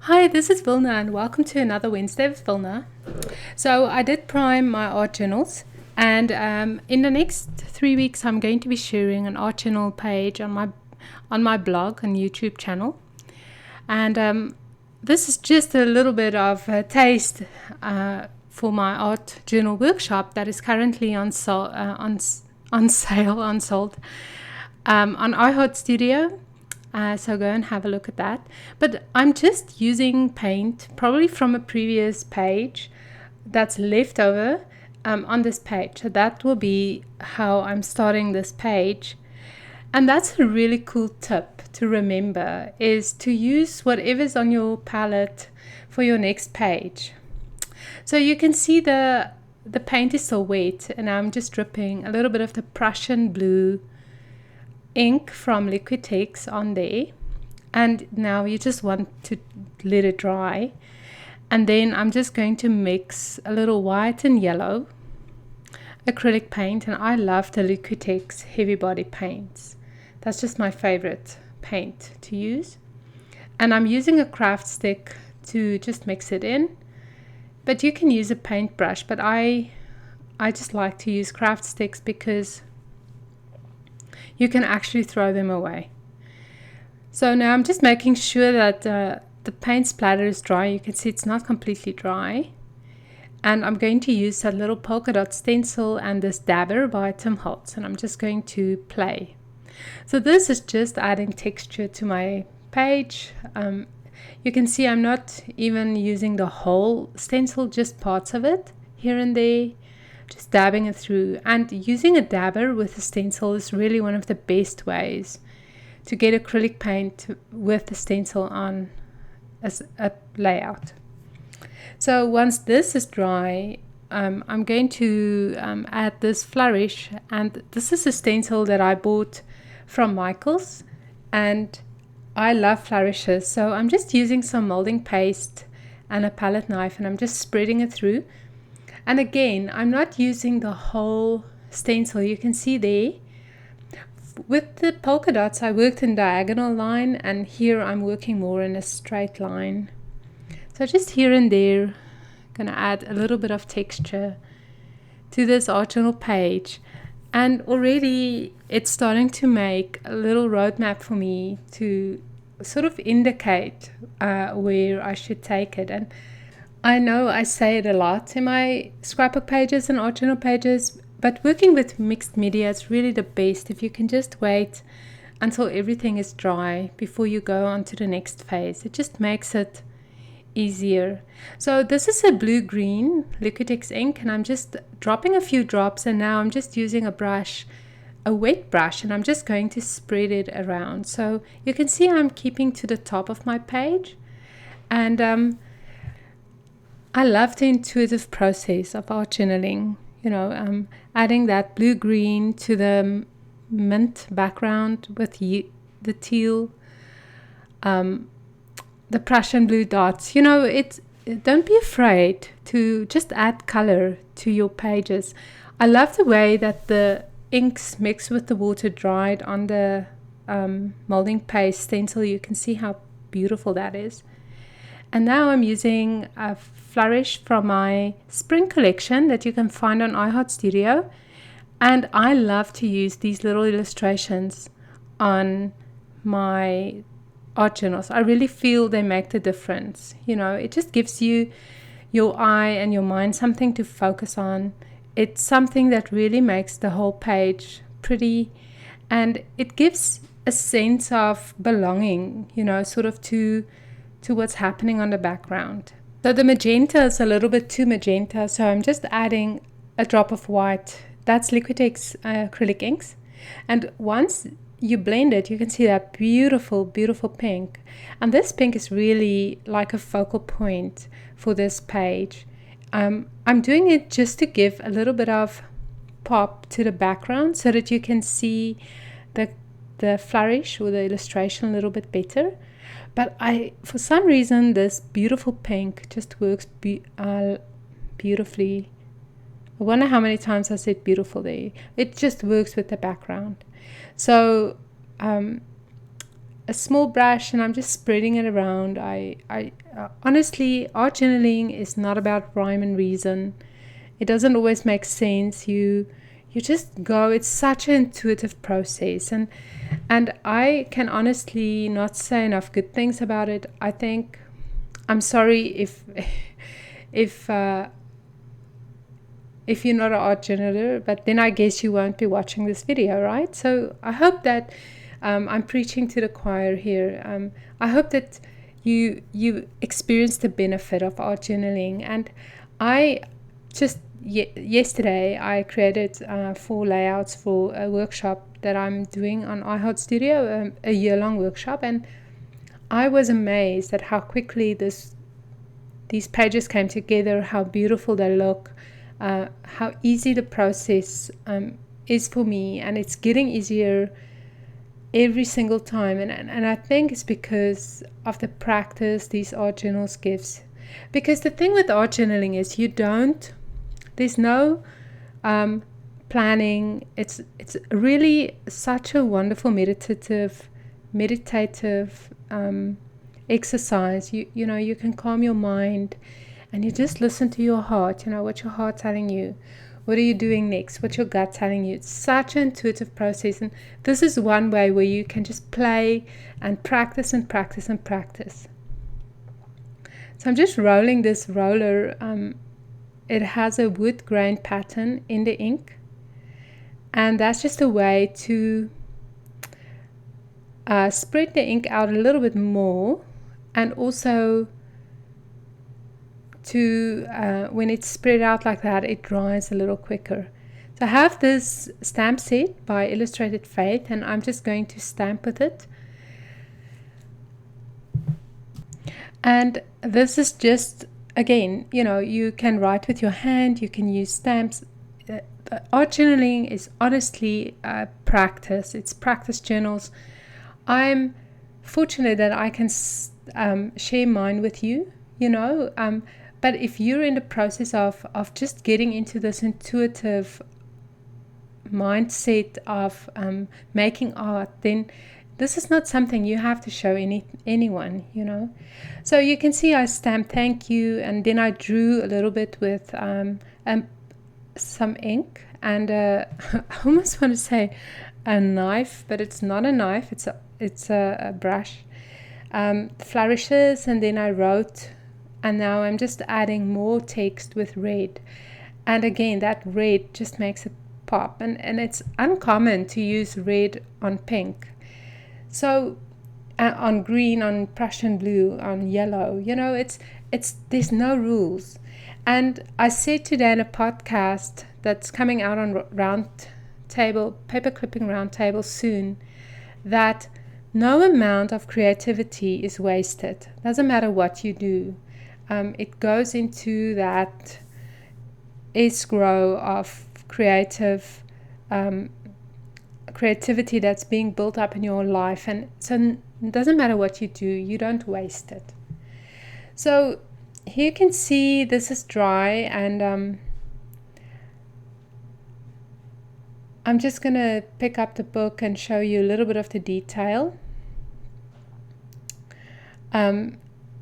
Hi, this is Vilna and welcome to another Wednesday with Vilna. So I did prime my art journals, and in the next 3 weeks I'm going to be sharing an art journal page on my blog and YouTube channel. And this is just a little bit of a taste for my art journal workshop that is currently on sale, unsold on iHeart Studio. So go and have a look at that. But I'm just using paint, probably from a previous page that's left over on this page. So that will be how I'm starting this page. And that's a really cool tip to remember, is to use whatever's on your palette for your next page. So you can see the paint is still wet, and I'm just dripping a little bit of the Prussian blue ink from Liquitex on there, and now you just want to let it dry, and then I'm just going to mix a little white and yellow acrylic paint. And I love the Liquitex heavy body paints. That's just my favorite paint to use, and I'm using a craft stick to just mix it in, but you can use a paintbrush, but I just like to use craft sticks because you can actually throw them away. So now I'm just making sure that the paint splatter is dry. You can see it's not completely dry. And I'm going to use that little polka dot stencil and this dabber by Tim Holtz, and I'm just going to play. So this is just adding texture to my page. You can see I'm not even using the whole stencil, just parts of it here and there, just dabbing it through. And using a dabber with a stencil is really one of the best ways to get acrylic paint with the stencil on as a layout. So once this is dry, I'm going to add this flourish, and this is a stencil that I bought from Michael's, and I love flourishes. So I'm just using some molding paste and a palette knife, and I'm just spreading it through. And again, I'm not using the whole stencil. You can see there, with the polka dots, I worked in diagonal line, and here I'm working more in a straight line. So just here and there, going to add a little bit of texture to this art journal page. And already it's starting to make a little roadmap for me to sort of indicate where I should take it. And I know I say it a lot in my scrapbook pages and art journal pages, but working with mixed media is really the best if you can just wait until everything is dry before you go on to the next phase. It just makes it easier. So this is a blue-green Liquitex ink, and I'm just dropping a few drops, and now I'm just using a brush, a wet brush, and I'm just going to spread it around. So you can see I'm keeping to the top of my page, and I love the intuitive process of art journaling, adding that blue-green to the mint background with the teal, the Prussian blue dots. Don't be afraid to just add color to your pages. I love the way that the inks mixed with the water dried on the molding paste stencil. You can see how beautiful that is. And now I'm using a flourish from my spring collection that you can find on iHeart Studio. And I love to use these little illustrations on my art journals. I really feel they make the difference. It just gives you, your eye and your mind, something to focus on. It's something that really makes the whole page pretty, and it gives a sense of belonging, sort of to what's happening on the background. So the magenta is a little bit too magenta, so I'm just adding a drop of white. That's Liquitex acrylic inks, and once you blend it, you can see that beautiful, beautiful pink. And this pink is really like a focal point for this page. I'm doing it just to give a little bit of pop to the background so that you can see the flourish or the illustration a little bit better. But for some reason, this beautiful pink just works beautifully. I wonder how many times I said beautiful there. It just works with the background. So a small brush, and I'm just spreading it around. I honestly, art journaling is not about rhyme and reason. It doesn't always make sense. You just go. It's such an intuitive process, and I can honestly not say enough good things about it. I think I'm sorry if if you're not an art journaler, but then I guess you won't be watching this video, right? So I hope that I'm preaching to the choir here. I hope that you experience the benefit of art journaling. And I just yesterday I created 4 layouts for a workshop that I'm doing on iHeart Studio, a year-long workshop, and I was amazed at how quickly these pages came together, how beautiful they look, how easy the process is for me, and it's getting easier every single time, and I think it's because of the practice these art journals gives. Because the thing with art journaling is there's no planning. It's really such a wonderful meditative exercise. You know, you can calm your mind and you just listen to your heart. You know, what your heart telling you. What are you doing next? What's your gut telling you? It's such an intuitive process, and this is one way where you can just play and practice and practice and practice. So I'm just rolling this roller. It has a wood grain pattern in the ink, and that's just a way to spread the ink out a little bit more, and also to when it's spread out like that, it dries a little quicker. So I have this stamp set by Illustrated Faith, and I'm just going to stamp with it. And this is just, again, you know, you can write with your hand, you can use stamps. Art journaling is honestly practice. It's practice journals. I'm fortunate that I can share mine with you, you know. But if you're in the process of just getting into this intuitive mindset of making art, then this is not something you have to show anyone, you know. So you can see I stamped thank you, and then I drew a little bit with some ink, and I almost want to say a knife, but it's not a knife, it's a brush, flourishes, and then I wrote. And now I'm just adding more text with red. And again, that red just makes it pop. And it's uncommon to use red on pink. So on green, on Prussian blue, on yellow, you know, there's no rules. And I said today in a podcast that's coming out on paper clipping round table soon, that no amount of creativity is wasted. Doesn't matter what you do. It goes into that escrow of creativity that's being built up in your life, and so it doesn't matter what you do, you don't waste it. So here you can see this is dry, and I'm just going to pick up the book and show you a little bit of the detail.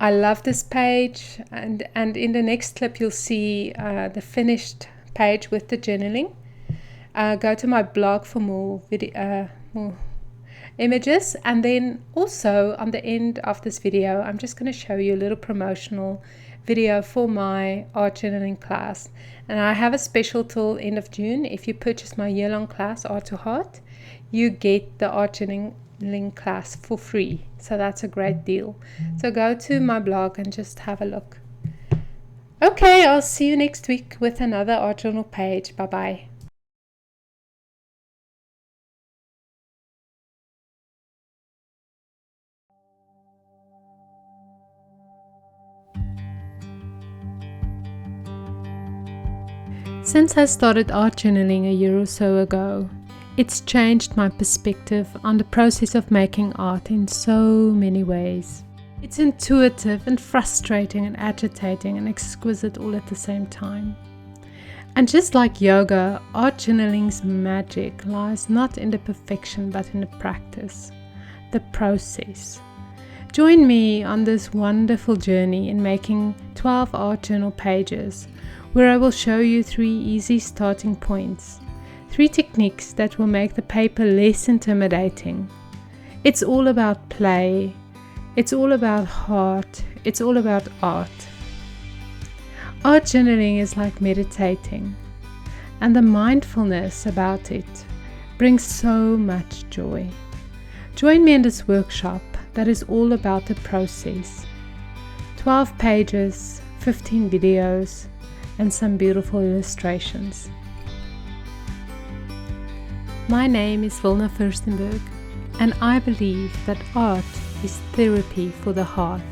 I love this page, and in the next clip you'll see the finished page with the journaling. Go to my blog for more images, and then also on the end of this video I'm just going to show you a little promotional video for my art journaling class. And I have a special till end of June. If you purchase my year-long class, Art to Heart, you get the art journaling class for free. So that's a great deal. So go to my blog and just have a look. Okay, I'll see you next week with another art journal page. Bye bye. Since I started art journaling a year or so ago, it's changed my perspective on the process of making art in so many ways. It's intuitive and frustrating and agitating and exquisite all at the same time. And just like yoga, art journaling's magic lies not in the perfection but in the practice, the process. Join me on this wonderful journey in making 12 art journal pages, where I will show you 3 easy starting points, 3 techniques that will make the paper less intimidating. It's all about play, it's all about heart, it's all about art. Art journaling is like meditating, and the mindfulness about it brings so much joy. Join me in this workshop that is all about the process. 12 pages, 15 videos, and some beautiful illustrations. My name is Wilna Furstenberg, and I believe that art is therapy for the heart.